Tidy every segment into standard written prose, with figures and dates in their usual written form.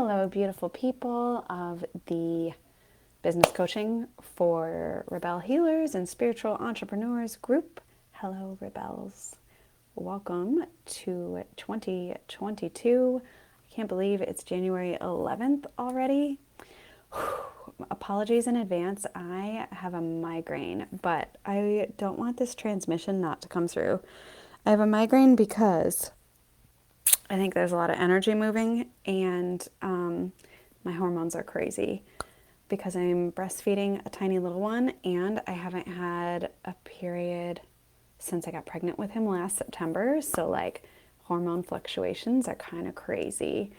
Hello, beautiful people of the Business Coaching for Rebel Healers and Spiritual Entrepreneurs group. Hello, Rebels. Welcome to 2022. I can't believe it's January 11th already. Apologies in advance. I have a migraine, but I don't want this transmission not to come through. I have a migraine because I think there's a lot of energy moving, and my hormones are crazy because I'm breastfeeding a tiny little one, and I haven't had a period since I got pregnant with him last September. So, like, hormone fluctuations are kind of crazy.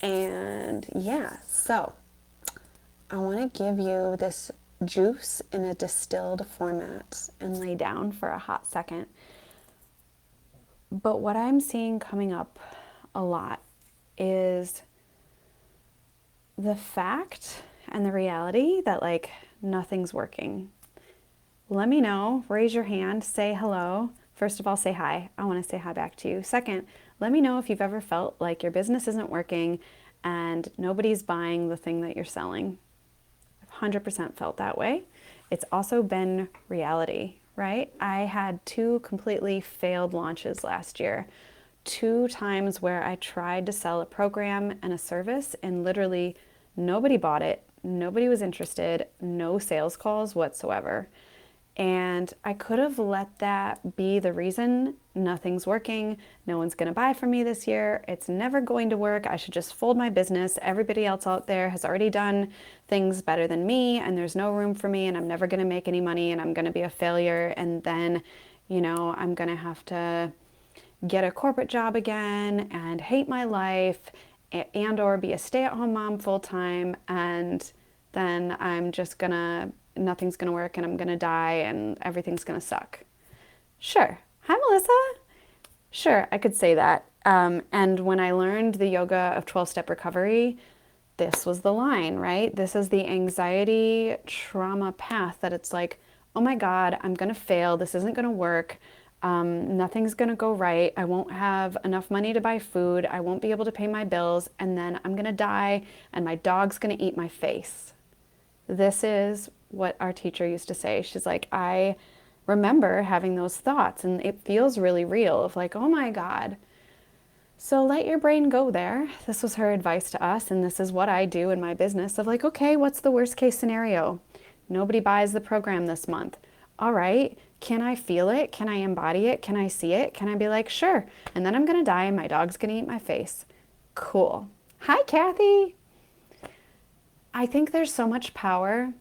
And yeah, so I want to give you this juice in a distilled format and lay down for a hot second. But what I'm seeing coming up a lot is the fact and the reality that, like, nothing's working. Let me know, raise your hand, say hello. First of all, say hi. I want to say hi back to you. Second, let me know if you've ever felt like your business isn't working and nobody's buying the thing that you're selling. I've 100% felt that way. It's also been reality, right? I had 2 completely failed launches last year. 2 times where I tried to sell a program and a service and literally nobody bought it, nobody was interested, no sales calls whatsoever. And I could have let that be the reason nothing's working, no one's going to buy from me this year, it's never going to work, I should just fold my business, everybody else out there has already done things better than me and there's no room for me and I'm never going to make any money and I'm going to be a failure, and then, I'm going to have to get a corporate job again and hate my life and or be a stay-at-home mom full-time, and then nothing's gonna work and I'm gonna die and everything's gonna suck. Sure. Hi, Melissa. Sure, I could say that. And when I learned the yoga of 12-step recovery, this was the line, right? This is the anxiety trauma path that it's like, oh my God, I'm going to fail. This isn't going to work. Nothing's going to go right. I won't have enough money to buy food. I won't be able to pay my bills. And then I'm going to die and my dog's going to eat my face. This is what our teacher used to say. She's like, I remember having those thoughts and it feels really real of like, oh my God. So let your brain go there. This was her advice to us, and this is what I do in my business of like, okay, what's the worst case scenario? Nobody buys the program this month. All right, can I feel it? Can I embody it? Can I see it? Can I be like, sure, and then I'm gonna die and my dog's gonna eat my face. Cool. Hi, Kathy. I think there's so much power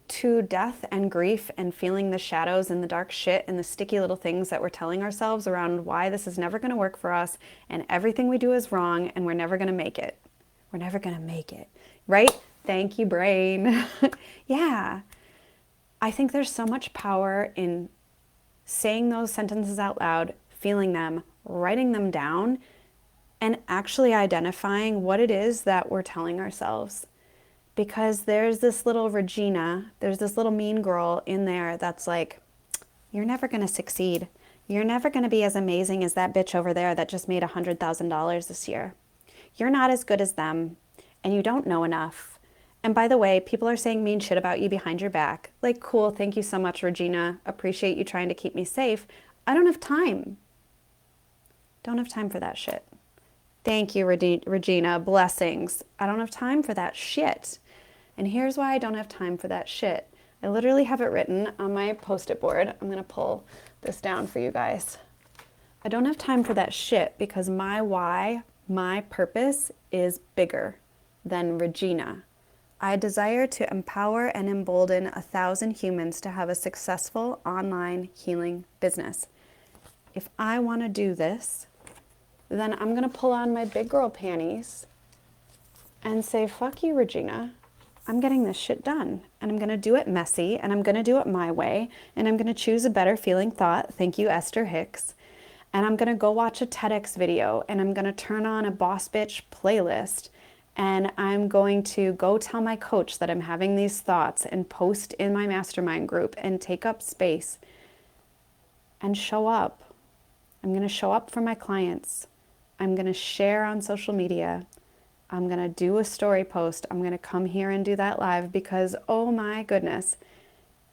to death and grief and feeling the shadows and the dark shit and the sticky little things that we're telling ourselves around why this is never going to work for us and everything we do is wrong and we're never going to make it. We're never going to make it, right? Thank you, brain. Yeah. I think there's so much power in saying those sentences out loud, feeling them, writing them down, and actually identifying what it is that we're telling ourselves. Because there's this little Regina, there's this little mean girl in there that's like, you're never going to succeed. You're never going to be as amazing as that bitch over there that just made $100,000 this year. You're not as good as them, and you don't know enough. And by the way, people are saying mean shit about you behind your back. Like, cool, thank you so much, Regina. Appreciate you trying to keep me safe. I don't have time. Don't have time for that shit. Thank you, Regina. Blessings. I don't have time for that shit. And here's why I don't have time for that shit. I literally have it written on my Post-it board. I'm going to pull this down for you guys. I don't have time for that shit because my why, my purpose is bigger than Regina. I desire to empower and embolden 1,000 humans to have a successful online healing business. If I want to do this, then I'm going to pull on my big girl panties and say, fuck you, Regina. I'm getting this shit done, and I'm going to do it messy, and I'm going to do it my way, and I'm going to choose a better feeling thought. Thank you, Esther Hicks. And I'm going to go watch a TEDx video, and I'm going to turn on a Boss Bitch playlist, and I'm going to go tell my coach that I'm having these thoughts and post in my mastermind group and take up space and show up. I'm going to show up for my clients. I'm going to share on social media. I'm going to do a story post. I'm going to come here and do that live because, oh my goodness,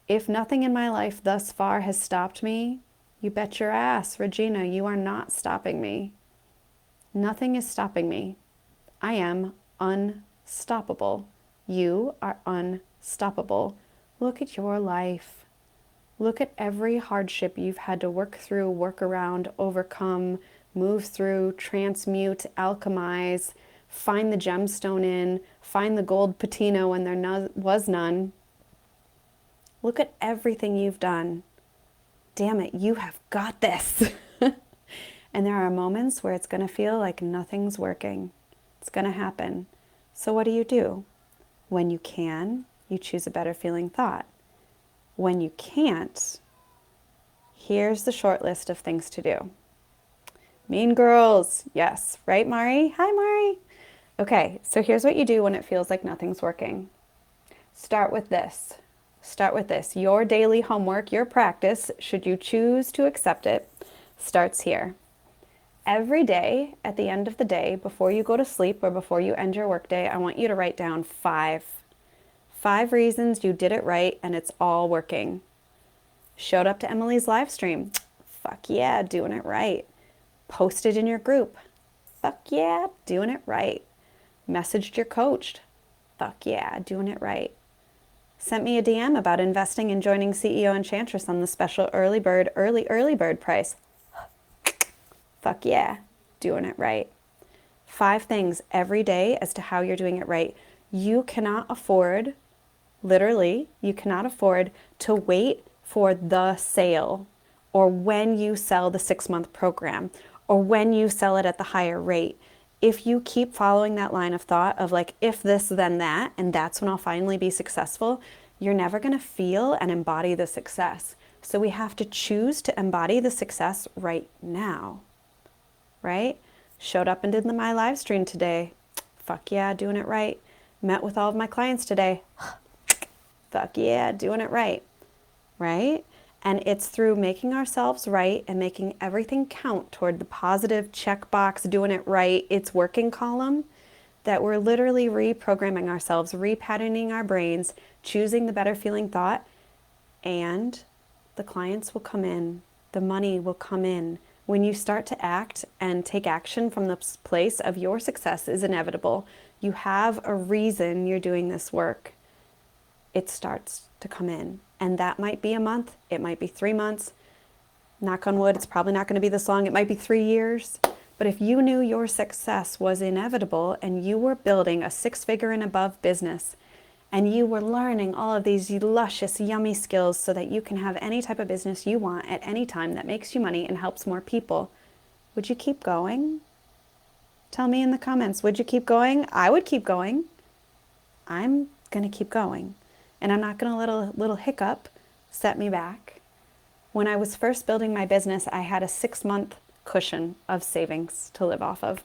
if nothing in my life thus far has stopped me, you bet your ass, Regina, you are not stopping me. Nothing is stopping me. I am unstoppable. You are unstoppable. Look at your life. Look at every hardship you've had to work through, work around, overcome, move through, transmute, alchemize, find the gemstone in, find the gold patina when there was none. Look at everything you've done. Damn it, you have got this. And there are moments where it's going to feel like nothing's working. It's going to happen. So what do? When you can, you choose a better feeling thought. When you can't, here's the short list of things to do. Mean girls, yes, right, Mari? Hi, Mari. Okay, so here's what you do when it feels like nothing's working. Start with this. Your daily homework, your practice, should you choose to accept it, starts here. Every day, at the end of the day, before you go to sleep or before you end your workday, I want you to write down 5 reasons you did it right and it's all working. Showed up to Emily's live stream. Fuck yeah, doing it right. Posted in your group. Fuck yeah, doing it right. Messaged your coach. Fuck yeah, doing it right. Sent me a DM about investing in joining CEO Enchantress on the special early bird price. Fuck yeah, doing it right. 5 things every day as to how you're doing it right. You cannot afford, literally, you cannot afford to wait for the sale or when you sell the 6-month program or when you sell it at the higher rate. If you keep following that line of thought of like, if this, then that, and that's when I'll finally be successful, you're never going to feel and embody the success. So we have to choose to embody the success right now, right? Showed up and did my live stream today. Fuck yeah, doing it right. Met with all of my clients today. Fuck yeah, doing it right, right? And it's through making ourselves right and making everything count toward the positive checkbox, doing it right, it's working column, that we're literally reprogramming ourselves, repatterning our brains, choosing the better feeling thought, and the clients will come in, the money will come in. When you start to act and take action from the place of your success is inevitable, you have a reason you're doing this work, it starts to come in. And that might be a month, it might be 3 months. Knock on wood, it's probably not going to be this long. It might be 3 years. But if you knew your success was inevitable and you were building a 6-figure and above business and you were learning all of these luscious, yummy skills so that you can have any type of business you want at any time that makes you money and helps more people, would you keep going? Tell me in the comments, would you keep going? I would keep going. I'm going to keep going. And I'm not going to let a little hiccup set me back. When I was first building my business, I had a 6-month cushion of savings to live off of.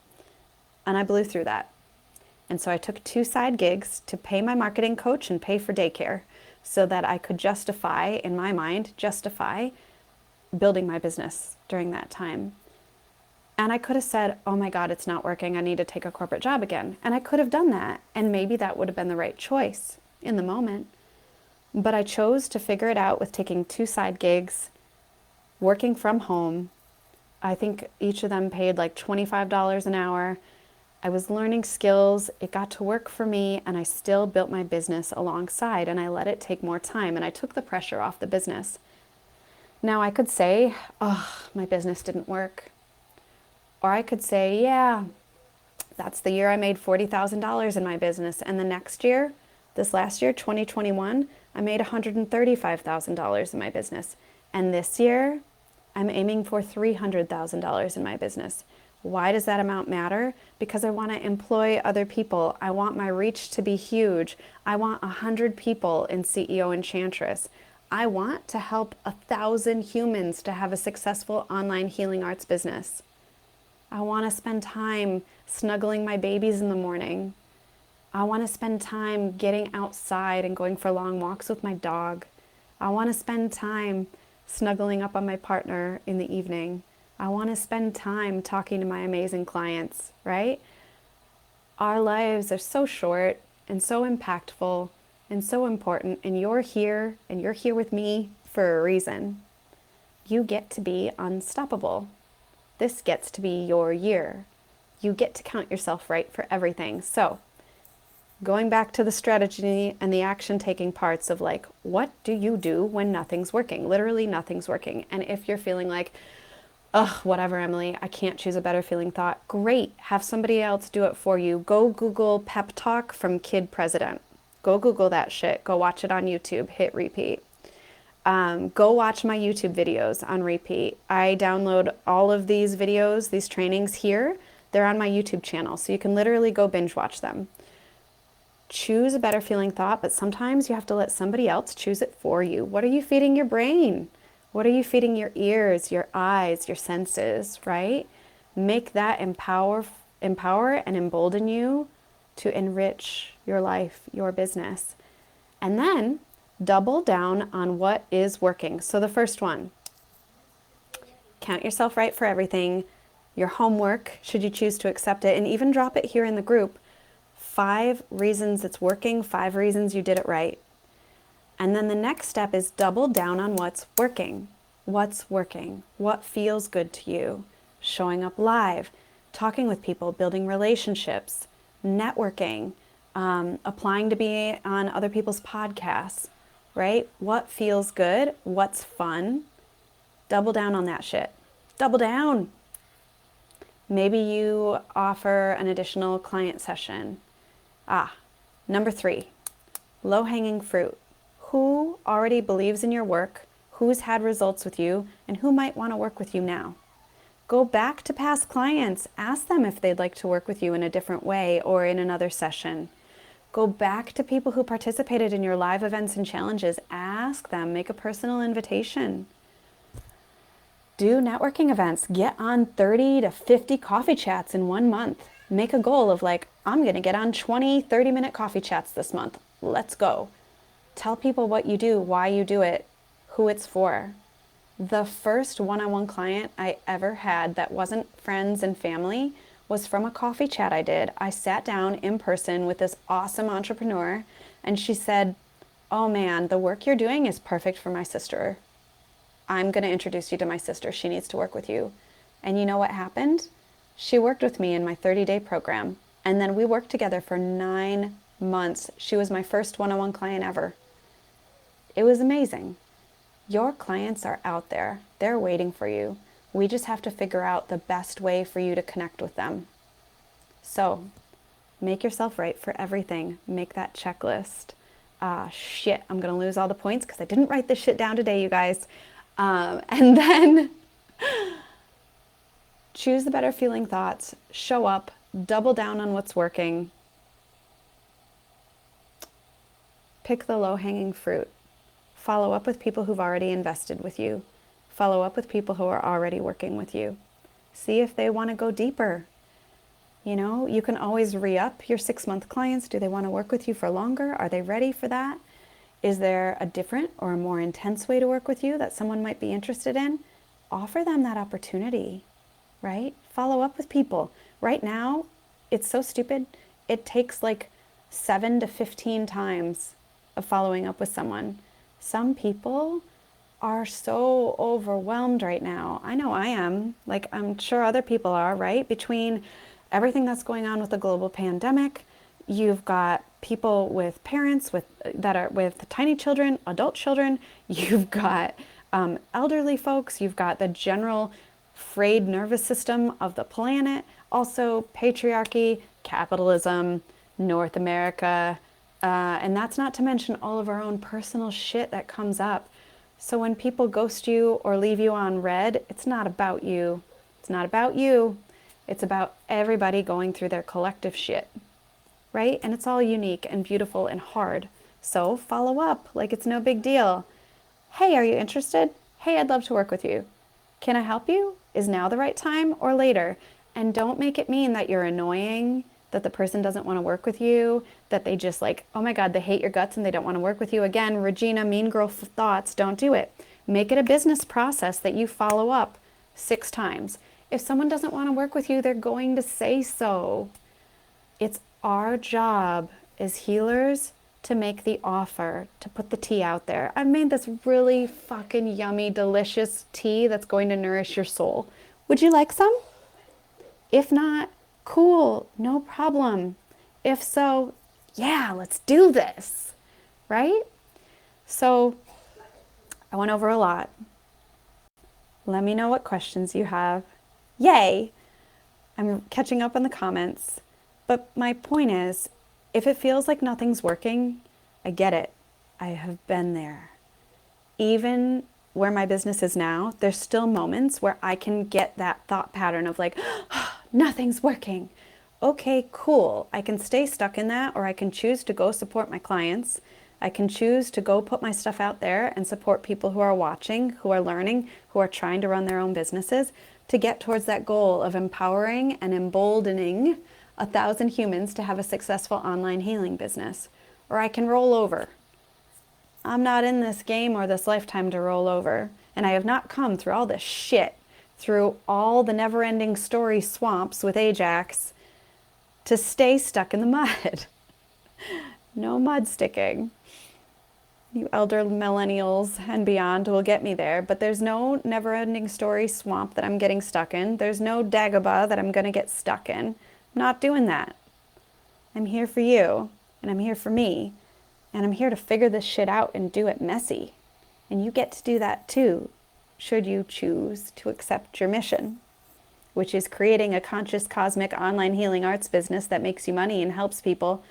And I blew through that. And so I took 2 side gigs to pay my marketing coach and pay for daycare so that I could justify, in my mind, building my business during that time. And I could have said, oh my God, it's not working. I need to take a corporate job again. And I could have done that. And maybe that would have been the right choice in the moment. But I chose to figure it out with taking 2 side gigs, working from home. I think each of them paid like $25 an hour. I was learning skills. It got to work for me, and I still built my business alongside, and I let it take more time, and I took the pressure off the business. Now I could say, oh, my business didn't work. Or I could say, yeah, that's the year I made $40,000 in my business. And the next year, this last year, 2021, I made $135,000 in my business. And this year, I'm aiming for $300,000 in my business. Why does that amount matter? Because I want to employ other people. I want my reach to be huge. I want 100 people in CEO Enchantress. I want to help 1,000 humans to have a successful online healing arts business. I want to spend time snuggling my babies in the morning. I want to spend time getting outside and going for long walks with my dog. I want to spend time snuggling up on my partner in the evening. I want to spend time talking to my amazing clients, right? Our lives are so short and so impactful and so important, and you're here with me for a reason. You get to be unstoppable. This gets to be your year. You get to count yourself right for everything. So, going back to the strategy and the action taking parts of like, what do you do when nothing's working? Literally nothing's working. And if you're feeling like, ugh, whatever, Emily, I can't choose a better feeling thought, great. Have somebody else do it for you. Go Google pep talk from Kid President. Go Google that shit. Go watch it on YouTube. Hit repeat. Go watch my YouTube videos on repeat. I download all of these videos, these trainings here. They're on my YouTube channel, so you can literally go binge watch them. Choose a better feeling thought, but sometimes you have to let somebody else choose it for you. What are you feeding your brain? What are you feeding your ears, your eyes, your senses, right? Make that empower and embolden you to enrich your life, your business. And then double down on what is working. So the first one, count yourself right for everything. Your homework, should you choose to accept it, and even drop it here in the group. 5 reasons it's working, 5 reasons you did it right. And then the next step is double down on what's working. What's working? What feels good to you? Showing up live, talking with people, building relationships, networking, applying to be on other people's podcasts, right? What feels good? What's fun? Double down on that shit. Double down. Maybe you offer an additional client session. Number 3, low-hanging fruit. Who already believes in your work, who's had results with you, and who might want to work with you now? Go back to past clients. Ask them if they'd like to work with you in a different way or in another session. Go back to people who participated in your live events and challenges. Ask them. Make a personal invitation. Do networking events. Get on 30 to 50 coffee chats in 1 month. Make a goal of like, I'm going to get on 20, 30-minute coffee chats this month. Let's go. Tell people what you do, why you do it, who it's for. The first one-on-one client I ever had that wasn't friends and family was from a coffee chat I did. I sat down in person with this awesome entrepreneur, and she said, oh man, the work you're doing is perfect for my sister. I'm going to introduce you to my sister. She needs to work with you. And you know what happened? She worked with me in my 30-day program. And then we worked together for 9 months. She was my first one-on-one client ever. It was amazing. Your clients are out there. They're waiting for you. We just have to figure out the best way for you to connect with them. So, make yourself right for everything. Make that checklist. Shit, I'm going to lose all the points because I didn't write this shit down today, you guys. And then choose the better feeling thoughts, show up, double down on what's working, pick the low-hanging fruit, follow up with people who've already invested with you, follow up with people who are already working with you, see if they want to go deeper. You know, you can always re-up your 6-month clients. Do they want to work with you for longer? Are they ready for that? Is there a different or a more intense way to work with you that someone might be interested in? Offer them that opportunity, right? Follow up with people. Right now, it's so stupid. It takes like 7 to 15 times of following up with someone. Some people are so overwhelmed right now. I know I am. Like, I'm sure other people are, right? Between everything that's going on with the global pandemic, you've got people with parents with tiny children, adult children. You've got elderly folks. You've got the general frayed nervous system of the planet. Also, patriarchy, capitalism, North America, and that's not to mention all of our own personal shit that comes up. So when people ghost you or leave you on red, it's not about you. It's not about you. It's about everybody going through their collective shit, right? And it's all unique and beautiful and hard. So follow up like it's no big deal. Hey, are you interested? Hey, I'd love to work with you. Can I help you? Is now the right time or later? And don't make it mean that you're annoying, that the person doesn't want to work with you, that they just like, oh my God, they hate your guts and they don't want to work with you. Again, Regina, mean girl thoughts, don't do it. Make it a business process that you follow up 6 times. If someone doesn't want to work with you, they're going to say so. It's our job as healers to make the offer, to put the tea out there. I've made this really fucking yummy, delicious tea that's going to nourish your soul. Would you like some? If not, cool, no problem. If so, yeah, let's do this, right? So I went over a lot. Let me know what questions you have. Yay! I'm catching up on the comments. But my point is, if it feels like nothing's working, I get it. I have been there. Even where my business is now, there's still moments where I can get that thought pattern of like, oh, nothing's working. Okay, cool. I can stay stuck in that, or I can choose to go support my clients. I can choose to go put my stuff out there and support people who are watching, who are learning, who are trying to run their own businesses to get towards that goal of empowering and emboldening 1,000 humans to have a successful online healing business. Or I can roll over. I'm not in this game or this lifetime to roll over. And I have not come through all this shit, through all the never-ending story swamps with Ajax to stay stuck in the mud. No mud sticking. You elder millennials and beyond will get me there, but there's no never-ending story swamp that I'm getting stuck in. There's no Dagobah that I'm going to get stuck in. I'm not doing that. I'm here for you, and I'm here for me, and I'm here to figure this shit out and do it messy. And you get to do that too, should you choose to accept your mission, which is creating a conscious cosmic online healing arts business that makes you money and helps people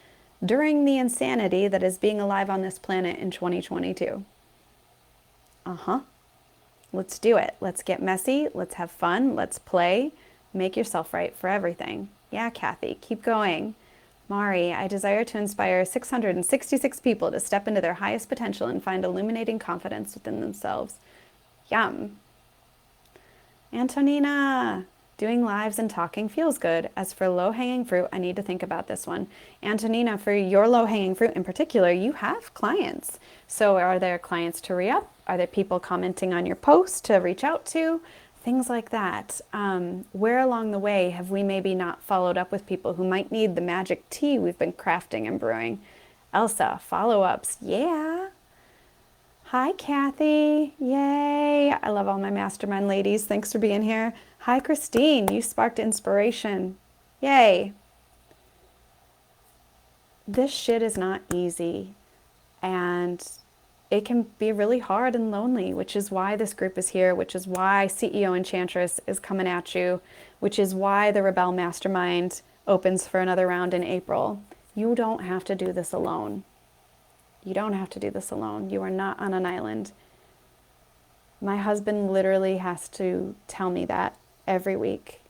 during the insanity that is being alive on this planet in 2022. Let's do it. Let's get messy. Let's have fun. Let's play. Make yourself right for everything. Yeah, Kathy, keep going. Mari, I desire to inspire 666 people to step into their highest potential and find illuminating confidence within themselves. Yum. Antonina, doing lives and talking feels good. As for low-hanging fruit, I need to think about this one. Antonina, for your low-hanging fruit in particular, you have clients. So are there clients to re-up? Are there people commenting on your post to reach out to? Things like that. Where along the way have we maybe not followed up with people who might need the magic tea we've been crafting and brewing? Elsa, follow-ups. Yeah. Hi, Kathy. Yay. I love all my mastermind ladies. Thanks for being here. Hi, Christine. You sparked inspiration. Yay. This shit is not easy. And it can be really hard and lonely, which is why this group is here, which is why CEO Enchantress is coming at you, which is why the Rebel Mastermind opens for another round in April. You don't have to do this alone. You don't have to do this alone. You are not on an island. My husband literally has to tell me that every week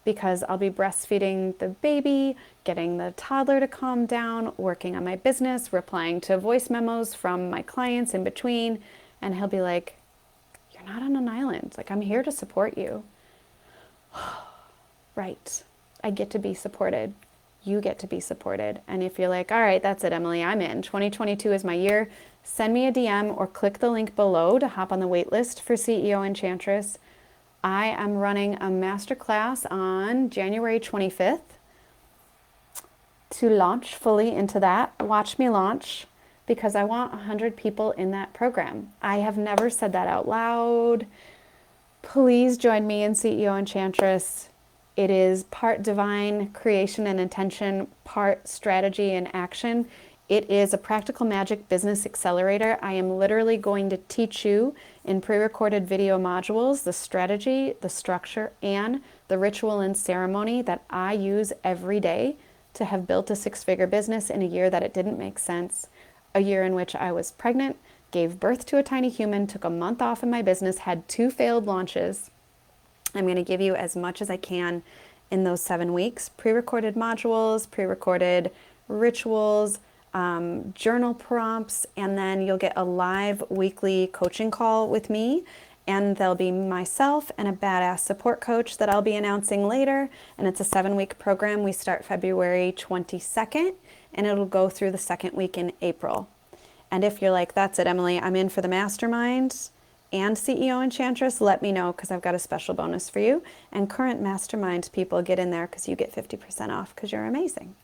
because I'll be breastfeeding the baby, getting the toddler to calm down, working on my business, replying to voice memos from my clients in between, and he'll be like, "You're not on an island. Like, I'm here to support you." Right. I get to be supported. You get to be supported. And if you're like, all right, that's it, Emily, I'm in. 2022 is my year. Send me a DM or click the link below to hop on the wait list for CEO Enchantress. I am running a masterclass on January 25th to launch fully into that. Watch me launch because I want 100 people in that program. I have never said that out loud. Please join me in CEO Enchantress. It is part divine creation and intention, part strategy and action. It is a practical magic business accelerator. I am literally going to teach you in pre-recorded video modules the strategy, the structure, and the ritual and ceremony that I use every day to have built a six-figure business in a year that it didn't make sense. A year in which I was pregnant, gave birth to a tiny human, took a month off in my business, had 2 failed launches. I'm going to give you as much as I can in those 7 weeks. Pre-recorded modules, pre-recorded rituals, journal prompts, and then you'll get a live weekly coaching call with me. And there'll be myself and a badass support coach that I'll be announcing later. And it's a 7-week program. We start February 22nd, and it'll go through the 2nd week in April. And if you're like, that's it, Emily, I'm in for the mastermind, and CEO Enchantress, let me know because I've got a special bonus for you. And current mastermind people, get in there because you get 50% off because you're amazing.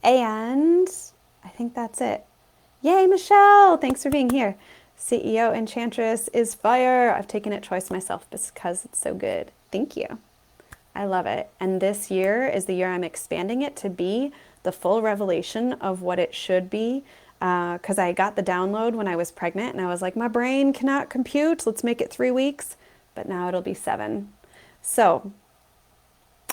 And I think that's it. Yay, Michelle! Thanks for being here. CEO Enchantress is fire. I've taken it twice myself because it's so good. Thank you. I love it. And this year is the year I'm expanding it to be the full revelation of what it should be. Because I got the download when I was pregnant and I was like, my brain cannot compute. Let's make it 3 weeks. But now it'll be 7. So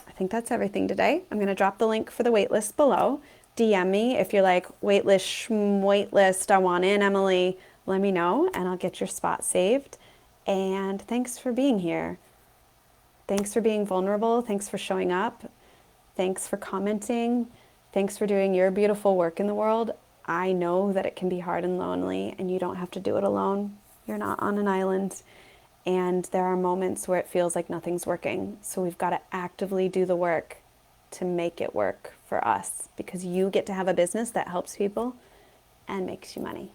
I think that's everything today. I'm going to drop the link for the waitlist below. DM me if you're like, waitlist, I want in, Emily. Let me know and I'll get your spot saved. And thanks for being here. Thanks for being vulnerable. Thanks for showing up. Thanks for commenting. Thanks for doing your beautiful work in the world. I know that it can be hard and lonely, and you don't have to do it alone. You're not on an island. And there are moments where it feels like nothing's working. So we've got to actively do the work to make it work for us, because you get to have a business that helps people and makes you money.